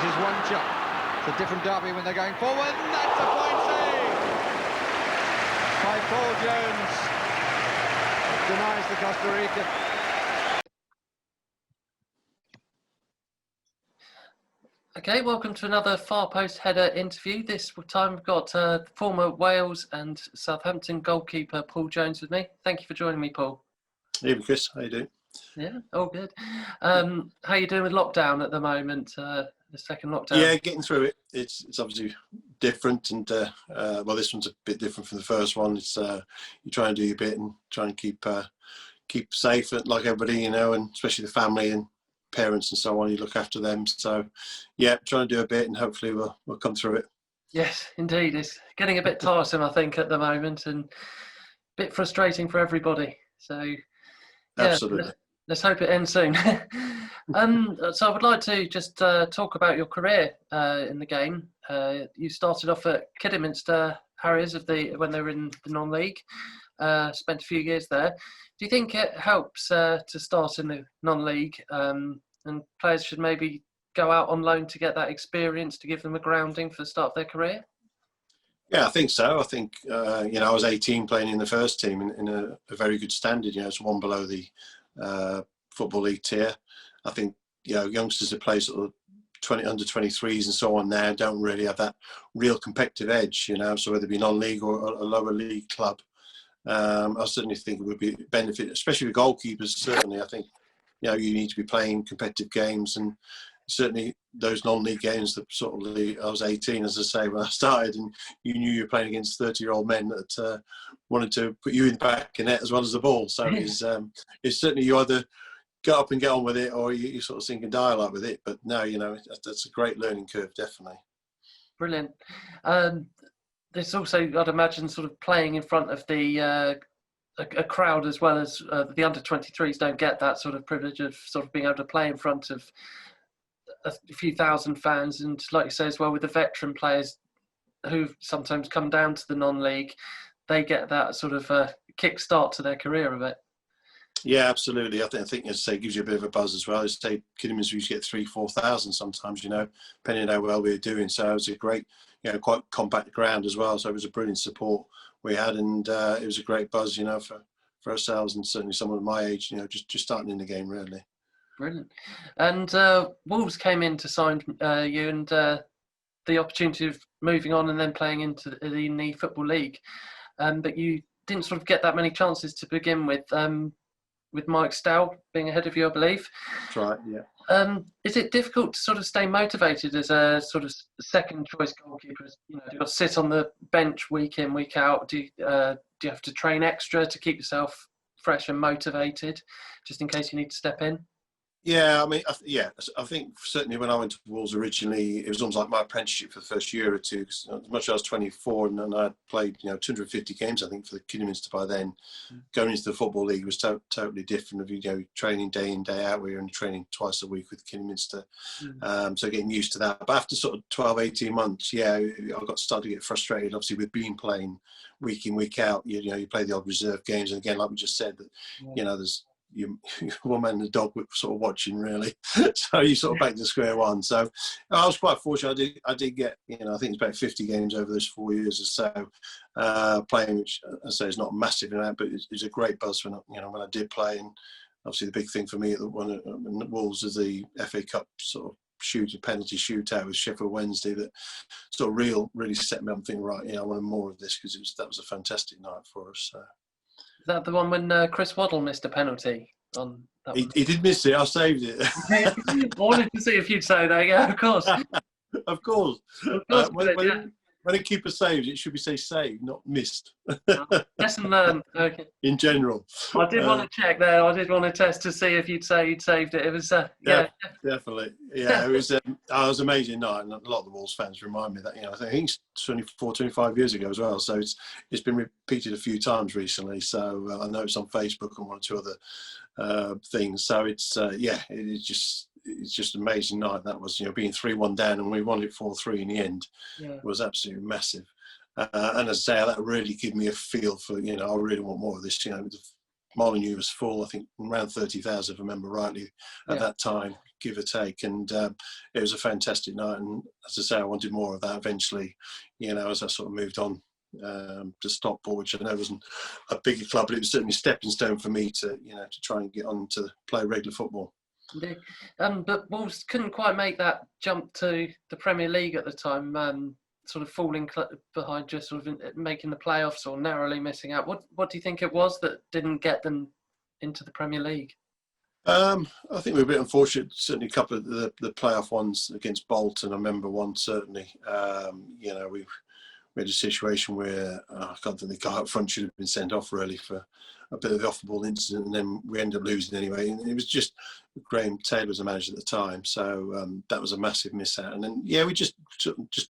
uses his one shot. It's a different derby when they're going forward, and that's a fine save by Paul Jones. It denies the Costa Rican. Okay, welcome to another Far Post Header interview. This time we've got former Wales and Southampton goalkeeper Paul Jones with me. Thank you for joining me, Paul. Hey, Chris, how you doing? Yeah, all good. How are you doing with lockdown at the moment, the second lockdown? Yeah, getting through it. It's obviously different, and well, this one's a bit different from the first one. It's you try and do your bit and try and keep safe, like everybody, and especially the family and parents and so on. You look after them. So, yeah, trying to do a bit, and hopefully we'll come through it. Yes, indeed. It's getting a bit tiresome, I think, at the moment, and a bit frustrating for everybody. So, yeah, absolutely. Let's hope it ends soon. So I would like to just talk about your career in the game. You started off at Kidderminster Harriers when they were in the non-league. Spent a few years there. Do you think it helps to start in the non-league, and players should maybe go out on loan to get that experience to give them a grounding for the start of their career? Yeah, I think so. I think I was 18 playing in the first team in a very good standard. It's one below the Football League tier. I think youngsters that play sort of under 23s and so on now don't really have that real competitive edge. So whether it be non-league or a lower league club, I certainly think it would be a benefit, especially with goalkeepers. Certainly, I think you need to be playing competitive games, and certainly those non-league games that I was 18, as I say, when I started, and you knew you were playing against 30-year-old men that wanted to put you in the back of net as well as the ball. So it's certainly you either get up and get on with it, or you sort of sink and die like with it. But no, that's a great learning curve, definitely. Brilliant. There's also, I'd imagine, sort of playing in front of a crowd as well as the under-23s don't get that sort of privilege of sort of being able to play in front of a few thousand fans, and like you say as well, with the veteran players who sometimes come down to the non-league, they get that sort of kick-start to their career a bit. Yeah, absolutely. I think as I say, it gives you a bit of a buzz as well. As I say, Kidderminster used to get 3,000-4,000 sometimes, depending on how well we were doing. So it was a great, quite compact ground as well. So it was a brilliant support we had, and it was a great buzz, for ourselves, and certainly someone of my age, just starting in the game, really. Brilliant. And Wolves came in to sign you, and the opportunity of moving on and then playing in the Football League. But you didn't sort of get that many chances to begin with Mike Stow being ahead of you, I believe. That's right, yeah. Is it difficult to sort of stay motivated as a sort of second choice goalkeeper? You've got to sit on the bench week in, week out. Do you have to train extra to keep yourself fresh and motivated, just in case you need to step in? Yeah, I think certainly when I went to Wolves originally, it was almost like my apprenticeship for the first year or two, because as much as I was 24 and I played 250 games, I think, for the Kidderminster by then. Going into the Football League was totally different. Training day in, day out. We were only training twice a week with Kidderminster. So getting used to that. But after sort of 12, 18 months, I got started to get frustrated, obviously, with being playing week in, week out. You play the odd reserve games, and again, like we just said, that there's one man and the dog were sort of watching, really. So you sort of back to square one. So I was quite fortunate. I did get, I think it's about 50 games over those 4 years or so playing, which I say is not a massive amount, but it's a great buzz when when I did play. And obviously the big thing for me at the Wolves is the FA Cup sort of penalty shootout with Sheffield Wednesday that sort of really set me up and thinking, right, I wanted more of this, because that was a fantastic night for us. So. Is that the one when Chris Waddle missed a penalty on that one? He did miss it. I saved it. I wanted to see if you'd say that. Yeah, of course. Of course. When a keeper saves, it should be saved, not missed. Lesson learned. Okay. In general. I did want to check there. I did want to test to see if you'd say you'd saved it. It was, yeah. Definitely. Yeah, it was it was an amazing night. And a lot of the Wolves fans remind me that, I think it's 24, 25 years ago as well. So it's been repeated a few times recently. So I know it's on Facebook and one or two other things. So it's, it's just an amazing night. That was, being 3-1 down, and we won it 4-3 in the end. Was absolutely massive. And as I say, that really gave me a feel for, I really want more of this, Molineux was full, I think around 30,000, if I remember rightly, at that time, give or take. And it was a fantastic night. And as I say, I wanted more of that eventually, as I sort of moved on to Stockport, which I know wasn't a bigger club, but it was certainly a stepping stone for me to try and get on to play regular football. Indeed. But Wolves couldn't quite make that jump to the Premier League at the time, sort of falling behind, just sort of making the playoffs or narrowly missing out. What do you think it was that didn't get them into the Premier League? I think we were a bit unfortunate. Certainly, a couple of the playoff ones against Bolton. I remember one certainly. We had a situation where I can't think the guy up front should have been sent off really for a bit of the off-the-ball incident, and then we ended up losing anyway. And it was just Graham Taylor was the manager at the time, so that was a massive miss out. And then we just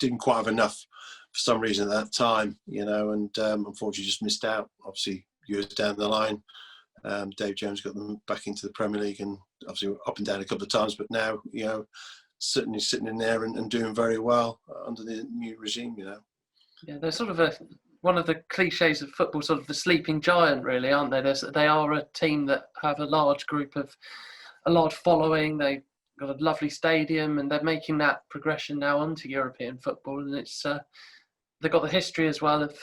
didn't quite have enough for some reason at that time, and unfortunately just missed out. Obviously, years down the line, Dave Jones got them back into the Premier League, and obviously up and down a couple of times, but now certainly sitting in there and doing very well under the new regime. Yeah, they're sort of one of the cliches of football, sort of the sleeping giant, really, aren't they? They are a team that have a large following. They've got a lovely stadium, and they're making that progression now onto European football. And it's they've got the history as well of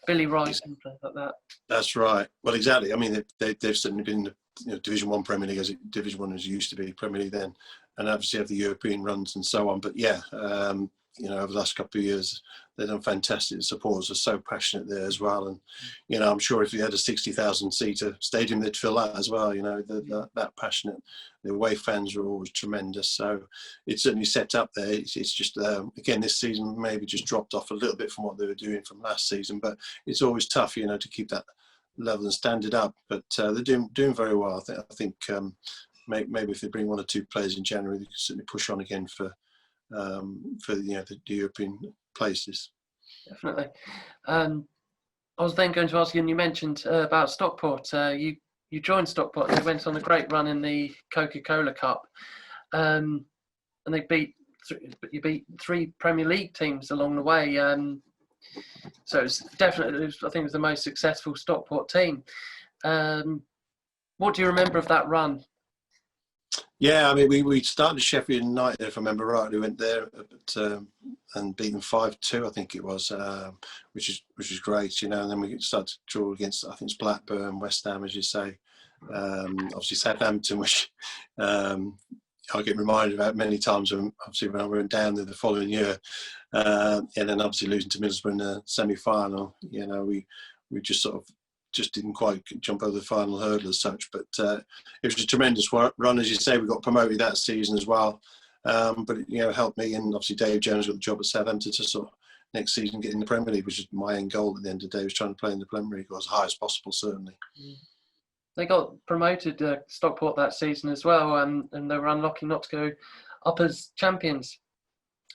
Billy Rice and stuff like that. That's right. Well, exactly. I mean, they've certainly been in the Division 1 Premier League, Division 1 as it used to be, Premier League then, and obviously have the European runs and so on. But over the last couple of years, they've done fantastic. The supporters are so passionate there as well. And, I'm sure if you had a 60,000-seater stadium, they'd fill that as well. That passionate. The away fans are always tremendous. So it's certainly set up there. It's just, again, this season maybe just dropped off a little bit from what they were doing from last season. But it's always tough, to keep that level and standard up. But they're doing very well. I think maybe if they bring one or two players in January, they can certainly push on again for the European places. Definitely. I was then going to ask you, and you mentioned about Stockport. You joined Stockport and they went on a great run in the Coca-Cola Cup, and you beat 3 Premier League teams along the way. So it's definitely, I think, it was the most successful Stockport team. What do you remember of that run? Yeah, I mean, we started Sheffield United, if I remember right. We went there and beat them 5-2, I think it was, which is great, And then we started to draw against, I think it's Blackburn, West Ham, as you say, obviously Southampton, which I get reminded about many times when I went down there the following year, and then obviously losing to Middlesbrough in the semi-final. We just didn't quite jump over the final hurdle as such, but it was a tremendous run, as you say. We got promoted that season as well, but it helped me, and obviously Dave Jones got the job at Southampton to sort of next season get in the Premier League, which is my end goal at the end of the day, was trying to play in the Premier League as high as possible, certainly. They got promoted Stockport that season as well, and they were unlucky not to go up as champions.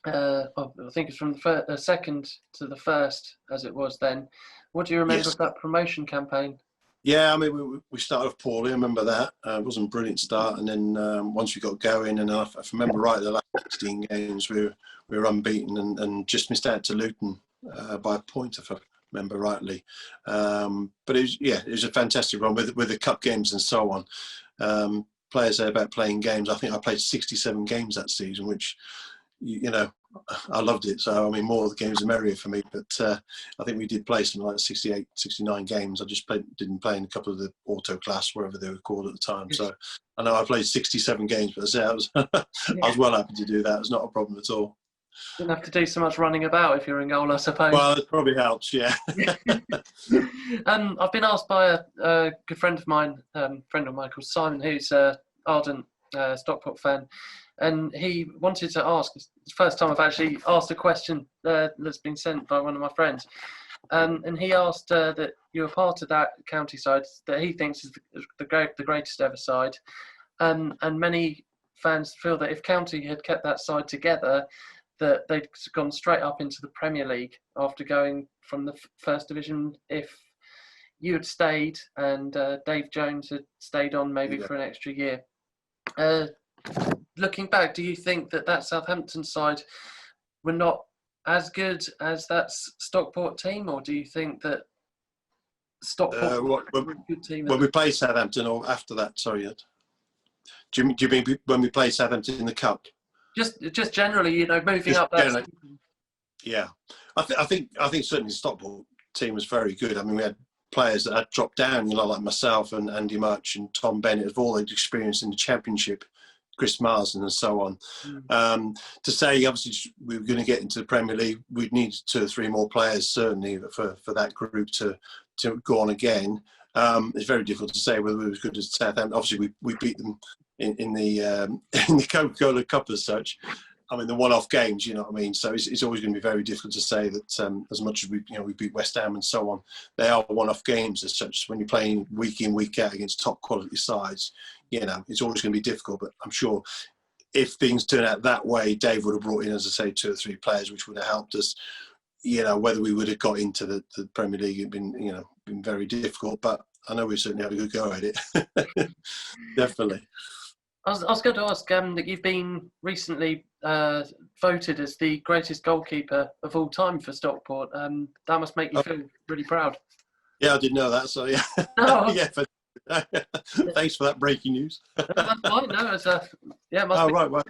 I think it's from the second to the first, as it was then. What do you remember of that promotion campaign? Yeah, I mean, we started off poorly. I remember that. It wasn't a brilliant start. And then once we got going, and if I remember right, the last 16 games, we were unbeaten and just missed out to Luton by a point, if I remember rightly. But it was a fantastic run with the cup games and so on. Players say about playing games. I think I played 67 games that season, which, I loved it. So, I mean, more of the games the merrier for me. But I think we did play something like 68, 69 games. I just didn't play in a couple of the auto class, whatever they were called at the time. So I know I played 67 games, but I was well happy to do that. It's not a problem at all. Didn't have to do so much running about if you're in goal, I suppose. Well, it probably helps, yeah. I've been asked by a good friend of mine called Simon, who's an ardent Stockport fan. And he wanted to ask, it's the first time I've actually asked a question that's been sent by one of my friends. And he asked that you were part of that county side that he thinks is the greatest ever side. And many fans feel that if county had kept that side together, that they'd gone straight up into the Premier League after going from the first division if you had stayed and Dave Jones had stayed on maybe for an extra year. Looking back, do you think that Southampton side were not as good as that Stockport team, or do you think that Stockport, What, good team. when we play Southampton or after that? Sorry, Ed. Do you mean when we play Southampton in the cup? Just generally, moving Just up that generally. season. Yeah, I think certainly the Stockport team was very good. I mean, we had players that had dropped down, like myself and Andy Murch and Tom Bennett, of all they'd experienced in the Championship, Chris Marsden and so on. To say, obviously, we were going to get into the Premier League, we'd need 2 or 3 more players, certainly, for that group to go on again. It's very difficult to say whether we were as good as Southampton. Obviously, we beat them in the Coca-Cola Cup as such. I mean, the one-off games, you know what I mean? So it's always going to be very difficult to say that as much as we beat West Ham and so on, they are one-off games as such. When you're playing week in, week out against top-quality sides, it's always going to be difficult. But I'm sure if things turn out that way, Dave would have brought in, as I say, 2 or 3 players, which would have helped us. Whether we would have got into the Premier League had been very difficult. But I know we certainly had a good go at it. Definitely. I was going to ask that you've been recently voted as the greatest goalkeeper of all time for Stockport. That must make you feel really proud. Yeah, I didn't know that. So yeah, No, yeah. Thanks for that breaking news. that's fine. No, it's yeah, must Oh, be. right.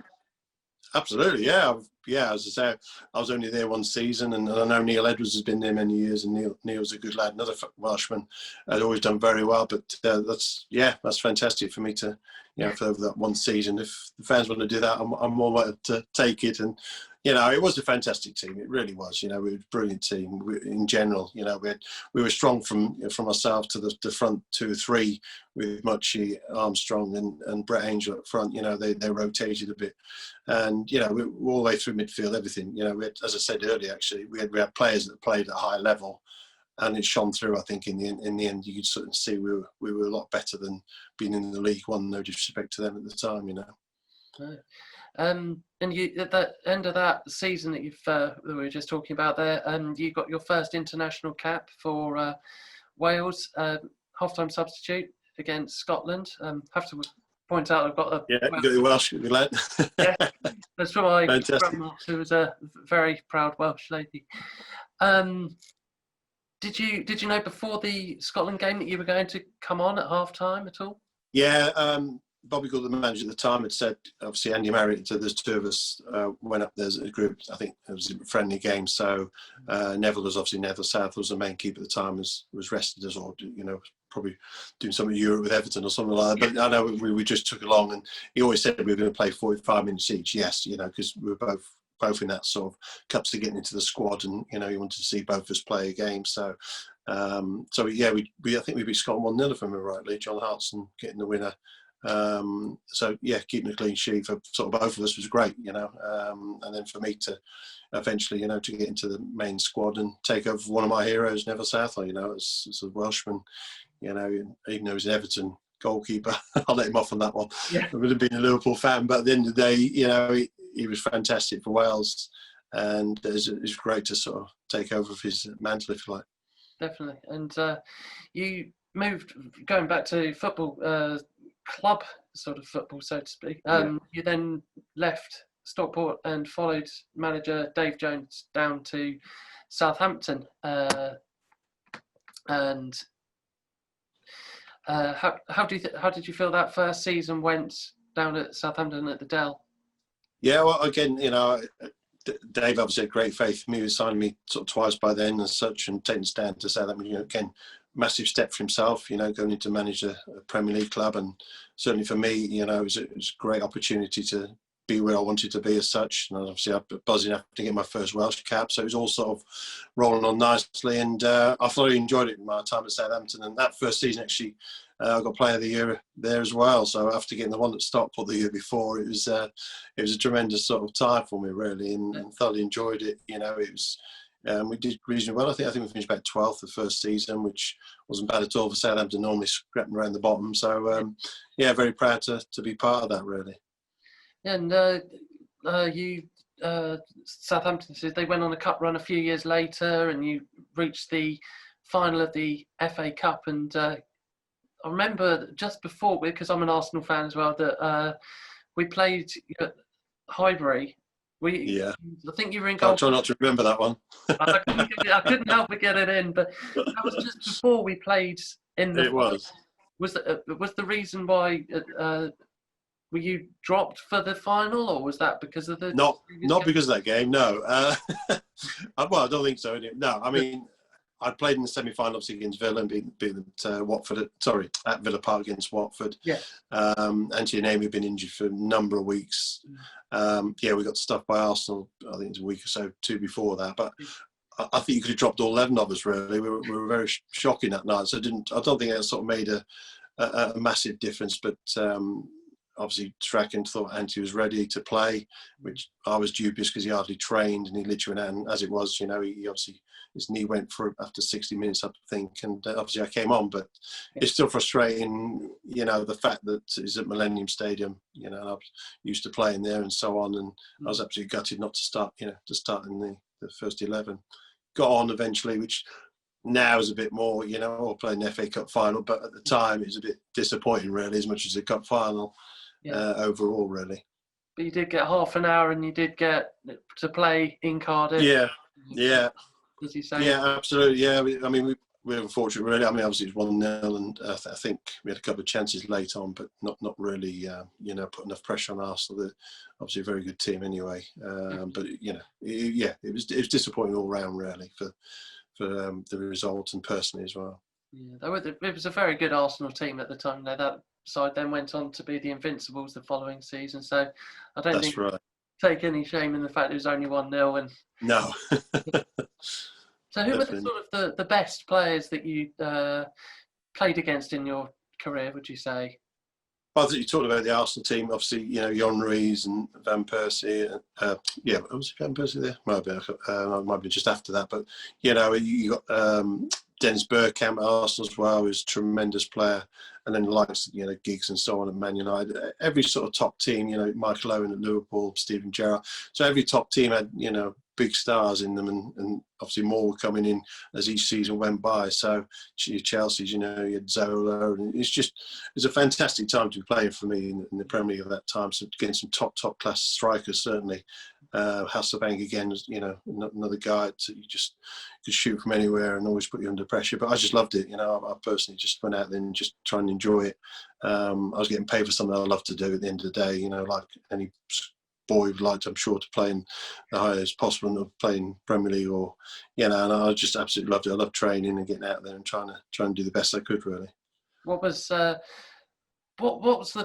Absolutely, yeah. As I say, I was only there one season, and I know Neil Edwards has been there many years, and Neil's a good lad, another Welshman, had always done very well. But that's fantastic for me to, for over that one season. If the fans want to do that, I'm more likely to take it. And it was a fantastic team. It really was. We were a brilliant team in general. We were strong from ourselves to the front 2 or 3 with Muchie, Armstrong, and Brett Angel up front. They rotated a bit, and we were all the way through midfield, everything. We had, as I said earlier, actually, we had players that played at a high level, and it shone through. I think in the end, you could sort of see we were a lot better than being in the League One. No disrespect to them at the time, Right. And you at the end of that season that we were just talking about there, you got your first international cap for Wales, half-time substitute against Scotland. Have to point out I've got a you got the Welsh, good lad. Yeah, that's from my Fantastic. grandma, who was a very proud Welsh lady. Did you know before the Scotland game that you were going to come on at half-time at all? Yeah, Bobby Gould, the manager at the time, had said, obviously Andy Marriott, so there's 2 of us went up there as a group. I think it was a friendly game. So Neville South was the main keeper at the time, was rested as well, probably doing something in Europe with Everton or something like that. But I know we just took along, and he always said we were going to play 45 minutes each. Yes, because we were both in that sort of cups to getting into the squad, and he wanted to see both of us play a game. So yeah, I think we beat Scotland 1-0 if I remember rightly. John Hartson getting the winner. So yeah, keeping a clean sheet for sort of both of us was great, and then for me to eventually, to get into the main squad and take over one of my heroes, Neville Southall, as a Welshman, even though he's an Everton goalkeeper, I'll let him off on that one. Yeah. I would have been a Liverpool fan, but at the end of the day, he was fantastic for Wales, and it's great to sort of take over his mantle, if you like. Definitely. And you moved, going back to football, club sort of football, so to speak. You then left Stockport and followed manager Dave Jones down to Southampton. And how did you feel that first season went down at Southampton at the Dell? Yeah, well, again, Dave obviously had great faith in me. He signed me sort of twice by then as such, and taking us down to Southampton, again, massive step for himself, going into manage a Premier League club. And certainly for me, it was a great opportunity to be where I wanted to be as such. And obviously I was buzzing enough to get my first Welsh cap. So it was all sort of rolling on nicely. And I thoroughly enjoyed it in my time at Southampton. And that first season, actually, I got Player of the Year there as well. So after getting the one at Stockport the year before, it was a tremendous sort of time for me, really, and thoroughly enjoyed it. It was. We did reasonably well. I think we finished about 12th the first season, which wasn't bad at all for Southampton, normally scrapping around the bottom. So, yeah, very proud to be part of that, really. And Southampton, they went on a cup run a few years later, and you reached the final of the FA Cup. And I remember just before, because I'm an Arsenal fan as well, that we played at Highbury Yeah. I think you were in I'll goal. try not to remember that one. I couldn't help but get it in, but that was just before we played in the. It was. Was the reason why were you dropped for the final, or was that because of the Not previous game? because of that game, no. Well, I don't think so. No, I mean, I played in the semi-final obviously against Villa and beat Watford. At Villa Park against Watford. Yeah. Anthony Name had been injured for a number of weeks. We got stuffed by Arsenal. I think it was a week or so, two before that. But I think you could have dropped all 11 of us. Really, we were very shocking that night. So I don't think that sort of made a massive difference. But obviously, Strachan thought Ante was ready to play, which I was dubious because he hardly trained and he literally went out. And as it was, he obviously his knee went for after 60 minutes, I think, and obviously I came on. But it's still frustrating, the fact that it's at Millennium Stadium, and I was used to playing there and so on, and I was absolutely gutted not to start, in the first 11. Got on eventually, which now is a bit more, or playing the FA Cup final, but at the time it was a bit disappointing, really, as much as the cup final overall, really. But you did get half an hour, and you did get to play in Cardiff. Yeah. As you say. Yeah, absolutely. Yeah, we were unfortunate, really. I mean, obviously it was 1-0, and I think we had a couple of chances late on, but not really, put enough pressure on Arsenal. They're obviously a very good team anyway. But it was disappointing all round, really, for the result and personally as well. Yeah, it was a very good Arsenal team at the time. That side then went on to be the Invincibles the following season. So I don't think take any shame in the fact it was only 1-0. And no. So who were the best players that you played against in your career, would you say? Well, I think you talked about the Arsenal team, obviously, Jon Rees and Van Persie. Was Van Persie there? Might be just after that. But, you got Dennis Bergkamp at Arsenal as well, who's a tremendous player. And then the likes of, Giggs and so on at Man United. Every sort of top team, Michael Owen at Liverpool, Steven Gerrard. So every top team had, big stars in them, and obviously more were coming in as each season went by. So Chelsea's, you had Zola, and it's a fantastic time to be playing for me in the Premier League at that time. So getting some top class strikers, certainly. Hasselbank again, another guy that you just could shoot from anywhere and always put you under pressure. But I just loved it. I personally just went out there and just try and enjoy it. I was getting paid for something I love to do at the end of the day. Like any boy would like to, I'm sure, to play in the highest possible and playing Premier League, or and I just absolutely loved it. I loved training and getting out there and trying to do the best I could, really. What was the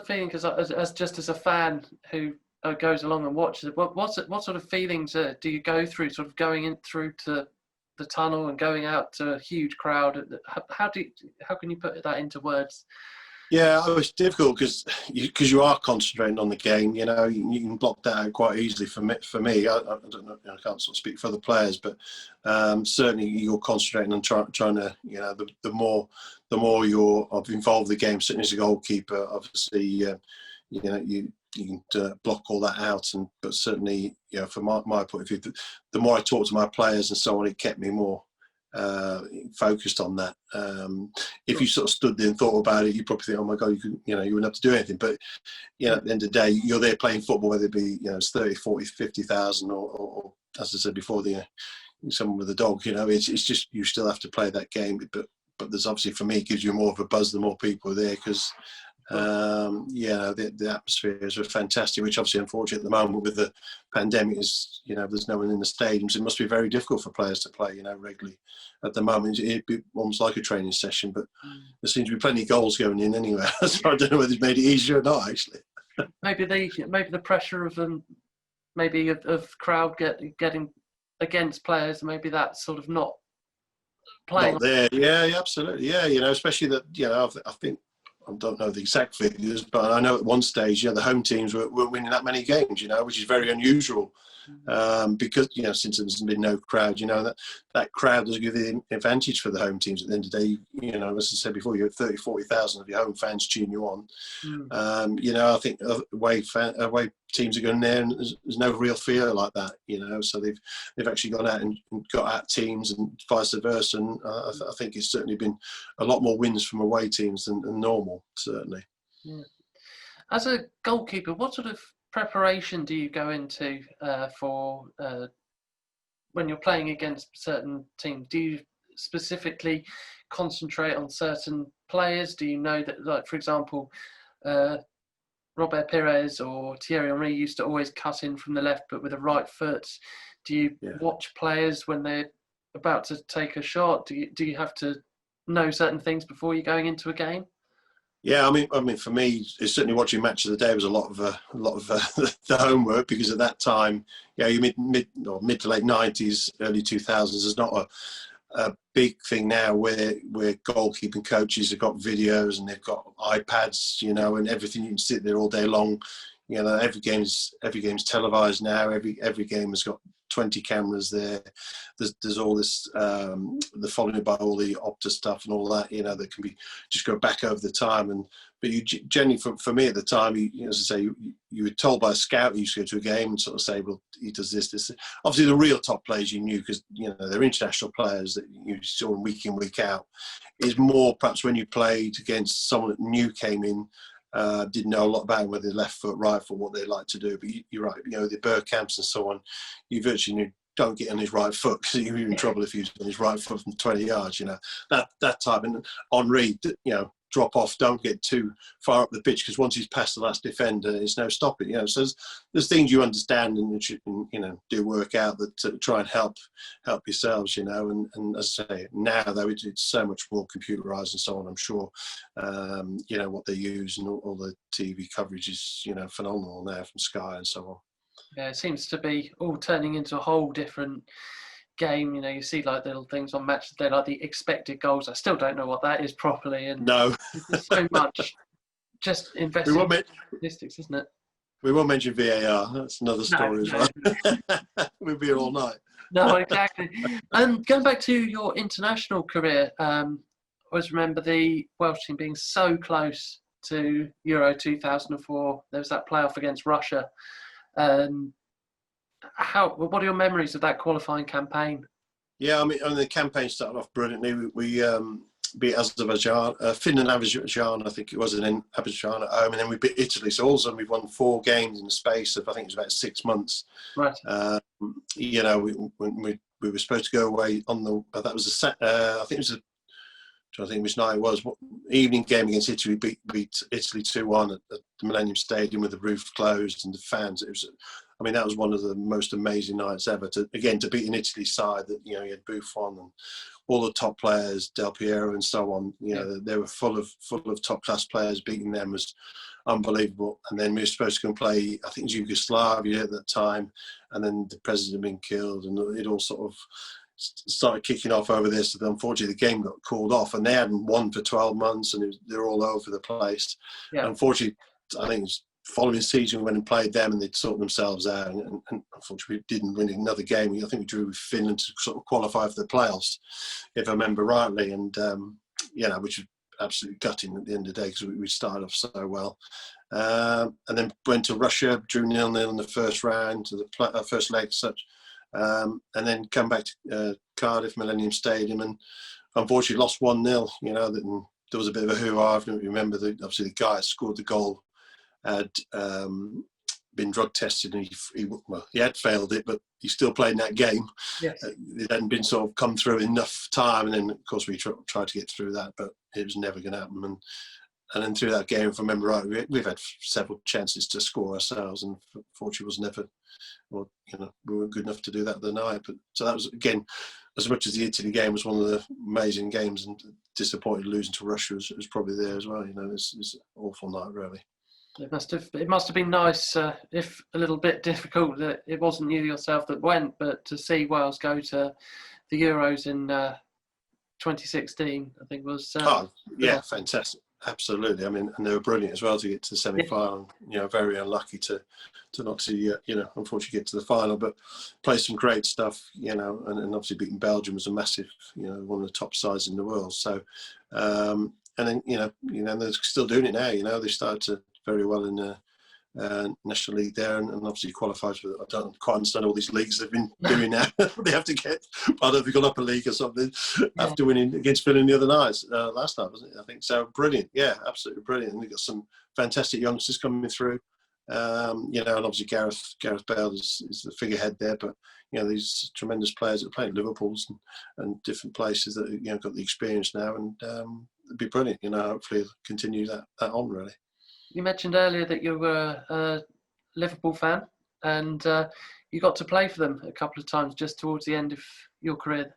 feeling? Because as a fan who goes along and watches it, what sort of feelings do you go through, sort of going in through to the tunnel and going out to a huge crowd? How can you put that into words? Yeah, it was difficult because you are concentrating on the game. You can block that out quite easily. For me, I don't know. I can't sort of speak for other players, but certainly you're concentrating on trying to. The more you're involved in the game. Certainly as a goalkeeper, obviously, you can block all that out. But certainly, from my point of view, the more I talk to my players and so on, it kept me more focused on that. If you sort of stood there and thought about it, you probably think, oh my God, you wouldn't have to do anything. But at the end of the day, you're there playing football, whether it be 30, 40, 50,000 or as I said before, someone with a dog. It's just you still have to play that game. But there's obviously, for me, it gives you more of a buzz the more people are there, because the atmospheres are fantastic, which obviously, unfortunately, at the moment with the pandemic is, there's no one in the stadiums. It must be very difficult for players to play, regularly. At the moment, it'd be almost like a training session, but there seems to be plenty of goals going in anyway. So I don't know whether it's made it easier or not, actually. maybe the pressure of of crowd getting against players, maybe that's sort of not playing. Not there, yeah, absolutely, yeah. Especially that, I think. I don't know the exact figures, but I know at one stage, the home teams were winning that many games, which is very unusual, because, since there's been no crowd, that crowd does give the advantage for the home teams. At the end of the day, as I said before, you have 30, 40,000 of your home fans cheering you on. I think away teams are going there and there's no real fear like that, so they've actually gone out and got at teams and vice versa, and I think it's certainly been a lot more wins from away teams than normal, certainly. Yeah. As a goalkeeper, what sort of preparation do you go into for when you're playing against certain teams? Do you specifically concentrate on certain players? Do you know that, like, for example, Robert Pires or Thierry Henry used to always cut in from the left but with a right foot? Do you watch players when they're about to take a shot? Do you have to know certain things before you're going into a game? Yeah, I mean, for me, it's certainly watching Match of the Day was a lot of the homework, because at that time, you mid to late 90s, early 2000s. There's not a big thing now where goalkeeping coaches have got videos and they've got iPads, and everything. You can sit there all day long. Every game's televised now. Every game has got 20 cameras there. There's all this, the following by all the Opta stuff and all that, that can be just go back over the time. But you generally, for me at the time, as I say, you were told by a scout you used to go to a game and sort of say, well, he does this. Obviously, the real top players you knew, because they're international players that you saw them week in, week out. Is more perhaps when you played against someone that new came in. Didn't know a lot about whether left foot, right foot, what they like to do. But you're right, the Bergkamps and so on, you virtually knew, don't get on his right foot, because you're in trouble if he's on his right foot from 20 yards. That type. And Henry, drop off, don't get too far up the pitch, because once he's past the last defender, there's no stopping. So there's things you understand and that you can do work out that try and help yourselves. And as I say, now though it's so much more computerized and so on. I'm sure what they use and all the TV coverage is phenomenal now from Sky and so on. Yeah, it seems to be all turning into a whole different game. You see like little things on Match of the Day, like the expected goals. I still don't know what that is properly, and no, there's so much just investing in statistics, isn't it? We won't mention VAR. That's another story as well. We'll be here all night. No, exactly. And going back to your international career, I always remember the Welsh team being so close to Euro 2004. There was that playoff against Russia. What are your memories of that qualifying campaign? Yeah, I mean the campaign started off brilliantly. We beat Azerbaijan, Finland, Azerbaijan, I think it was, and then Azerbaijan at home, and then we beat Italy. So all of a sudden we've won 4 games in the space of, I think it was about 6 months. Right. We were supposed to go away on that was I think it was trying to think which night it was. Evening game against Italy, beat Italy 2-1 at the Millennium Stadium with the roof closed and the fans. That was one of the most amazing nights ever. To beat an Italy side that you had Buffon and all the top players, Del Piero and so on. They were full of top class players. Beating them was unbelievable. And then we were supposed to go and play, I think it was Yugoslavia at that time, and then the president had been killed, and it all sort of started kicking off over this. So unfortunately, the game got called off, and they hadn't won for 12 months, and they're all over the place. Yeah. Unfortunately, I think it was following season we went and played them, and they'd sorted themselves out, and unfortunately we didn't win another game. I think we drew with Finland to sort of qualify for the playoffs, if I remember rightly, and which was absolutely gutting at the end of the day, because we started off so well. And then went to Russia, drew 0-0 in the first round, to the first leg, such. And then come back to Cardiff Millennium Stadium, and unfortunately lost 1-0. There was a bit of a hoo-ha. I don't remember obviously the guy that scored the goal had been drug tested, and he had failed it, but he still played in that game. Yes. It hadn't been sort of come through enough time, and then of course we tried to get through that, but it was never going to happen. And then through that game, if I remember right, we've had several chances to score ourselves, and fortunately was never, we weren't good enough to do that the night. But so that was, again, as much as the Italy game was one of the amazing games, and disappointed losing to Russia was probably there as well. It's an awful night, really. It must have been nice, if a little bit difficult, that it wasn't you yourself that went, but to see Wales go to the Euros in 2016, I think was. Fantastic. Absolutely. And they were brilliant as well to get to the semi-final. Very unlucky to not see, unfortunately get to the final, but played some great stuff, and obviously beating Belgium was a massive, one of the top sides in the world. So, and then, they're still doing it now. They started to very well in the National League there, and obviously qualified for. I don't quite understand all these leagues they've been doing now. They have to get, I don't know if they've gone up a league or something after winning against Finland the other night, last night, wasn't it? I think so. Brilliant, yeah, absolutely brilliant. And they've got some fantastic youngsters coming through. You know, and obviously Gareth Bale is the figurehead there, but you know, these tremendous players that play at Liverpool's and different places that, you know, got the experience now, and it'd be brilliant. You know, hopefully continue that on really. You mentioned earlier that you were a Liverpool fan, and you got to play for them a couple of times just towards the end of your career.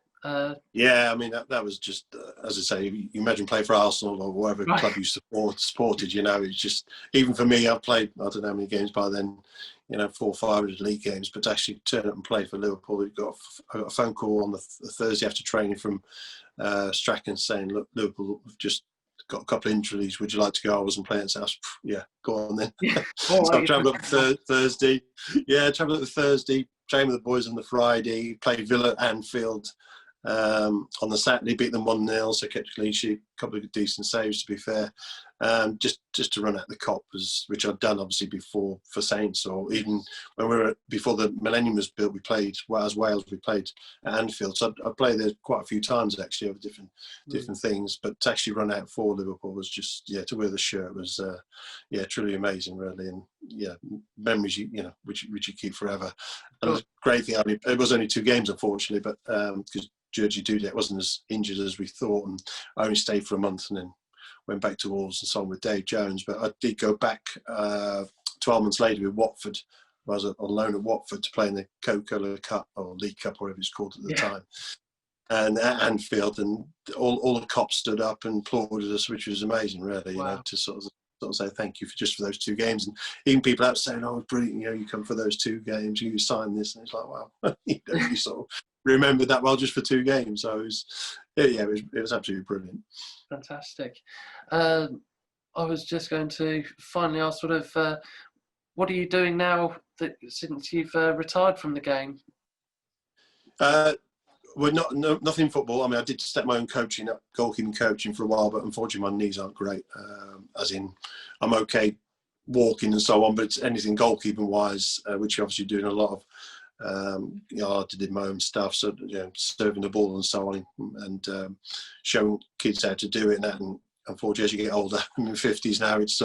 Yeah, I mean that was just as I say. You imagine playing for Arsenal or whatever club you supported. You know, it's just, even for me, I've played, I don't know how many games by then. You know, 400 or 500 league games, but to actually turn up and play for Liverpool, I got a phone call on the Thursday after training from Strachan saying, "Look, Liverpool have just got a couple of injuries. Would you like to go?" I wasn't playing, so I was, yeah, go on then. Yeah. So I travelled up Thursday. Yeah, travelled up Thursday. Trained with the boys on the Friday. Played Villa at Anfield. On the Saturday, beat them 1-0, so kept a clean sheet, a couple of decent saves to be fair. Just to run out the Kop, which I'd done obviously before for Saints, or even when we were before the Millennium was built, we played, well, as Wales, we played at Anfield, so I played there quite a few times actually over different things. But to actually run out for Liverpool was just, yeah, to wear the shirt was yeah, truly amazing really, and yeah, memories you know which you keep forever. And the great thing, I mean, it was only 2 games unfortunately, but because Georgie Dudek wasn't as injured as we thought, and I only stayed for a month and then went back to Wolves and so on with Dave Jones. But I did go back 12 months later with Watford. I was on loan at Watford to play in the Coca-Cola Cup, or League Cup, whatever it's called at the time. And at Anfield, and all the cops stood up and applauded us, which was amazing, really. Wow. You know, to sort of say thank you for those 2 games, and even people out saying, "Oh, brilliant! You know, you come for those 2 games, you signed this," and it's like, wow, you know, you sort of remembered that well just for 2 games. So it was absolutely brilliant. Fantastic. I was just going to finally ask, sort of, what are you doing now since you've retired from the game? Well, nothing football. I mean, I did step my own coaching up, goalkeeping coaching for a while, but unfortunately my knees aren't great. As in, I'm okay walking and so on, but it's anything goalkeeping wise, which you're obviously doing a lot of. You know, I did my own stuff, so you know, serving the ball and so on, and showing kids how to do it. And that, and unfortunately, as you get older, I'm in the 50s now, it's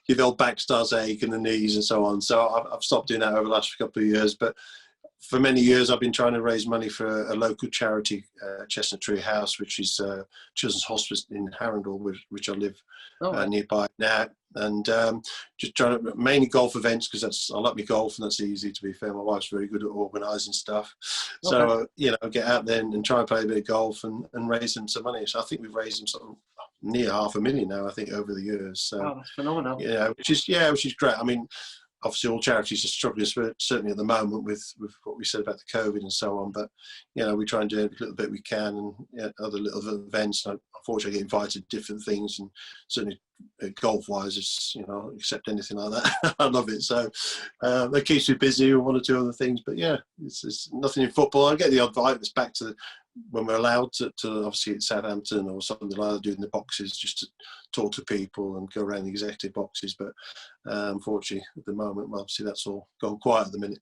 your old back starts ache and the knees and so on. So I've stopped doing that over the last couple of years, but for many years, I've been trying to raise money for a local charity, Chestnut Tree House, which is Children's Hospice in Harrendal, which I live nearby now. And just trying to, mainly golf events, because I like my golf, and that's easy, to be fair. My wife's very good at organising stuff. Okay. So, you know, get out there and try and play a bit of golf and raise them some money. So I think we've raised them sort of near $500,000 now, I think, over the years. So, wow, that's phenomenal. Yeah, which is great. I mean, obviously all charities are struggling, certainly at the moment with what we said about the COVID and so on. But, you know, we try and do a little bit we can, and other little events. And unfortunately, I get invited to different things, and certainly golf-wise, it's, you know, accept anything like that. I love it. So that keeps me busy with 1 or 2 other things. But yeah, it's nothing in football. I get the odd invite that's back to when we're allowed to obviously at Southampton or something like that, doing the boxes, just to talk to people and go around the executive boxes. But unfortunately, at the moment, well, obviously that's all gone quiet at the minute.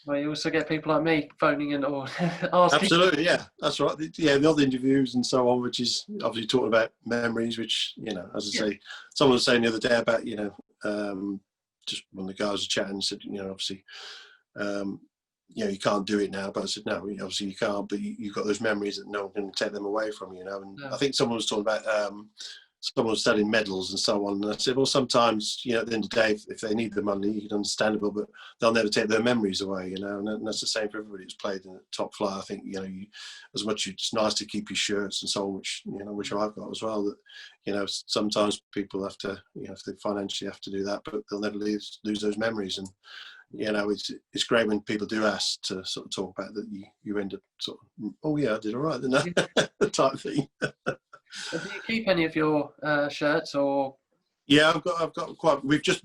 Well, you also get people like me phoning in or asking. Absolutely, yeah, that's right. Yeah, the other interviews and so on, which is obviously talking about memories, which, you know, as I say, someone was saying the other day about, you know, just when the guys were chatting, said, you know, obviously, you know, you can't do it now. But I said, no, obviously you can't, but you've got those memories that no one can take them away from you, you know. And I think someone was talking about someone was selling medals and so on. And I said, well, sometimes, you know, at the end of the day, if they need the money, you can understandable, but they'll never take their memories away, you know. And that's the same for everybody who's played in the top flight. I think, you know, as much as it's nice to keep your shirts and so on, which, you know, which I've got as well, that, you know, sometimes people have to, you know, if they financially have to do that, but they'll never lose those memories. And, you know, it's great when people do ask to sort of talk about that. You end up sort of, oh yeah, I did all right, didn't I? Type thing. Do you keep any of your shirts or? Yeah, I've got quite. We've just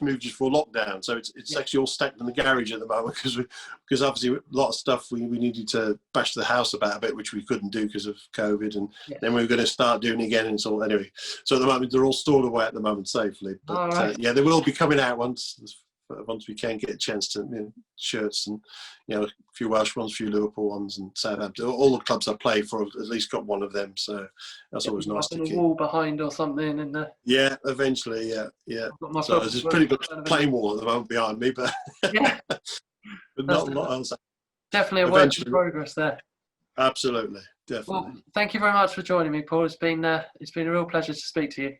moved just for lockdown, so it's actually all stacked in the garage at the moment because obviously a lot of stuff we needed to bash the house about a bit, which we couldn't do because of COVID, and then we were going to start doing it again, and it's all anyway. So at the moment they're all stored away at the moment safely. But yeah, they will be coming out once once we can get a chance to, shirts and, a few Welsh ones, a few Liverpool ones, and Southampton. All the clubs I play for have at least got one of them, so that's always nice to on a keep. wall behind or something. And Yeah, eventually, yeah. I've got my So there's a pretty good kind of plain wall at the moment behind me, but yeah, but not a lot else. definitely a work in progress there. Absolutely, definitely. Well, thank you very much for joining me, Paul. It's been a real pleasure to speak to you.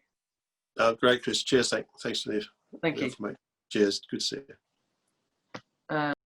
Great, Chris. Cheers. Thanks for the Thank you. information. Cheers. Good to see you.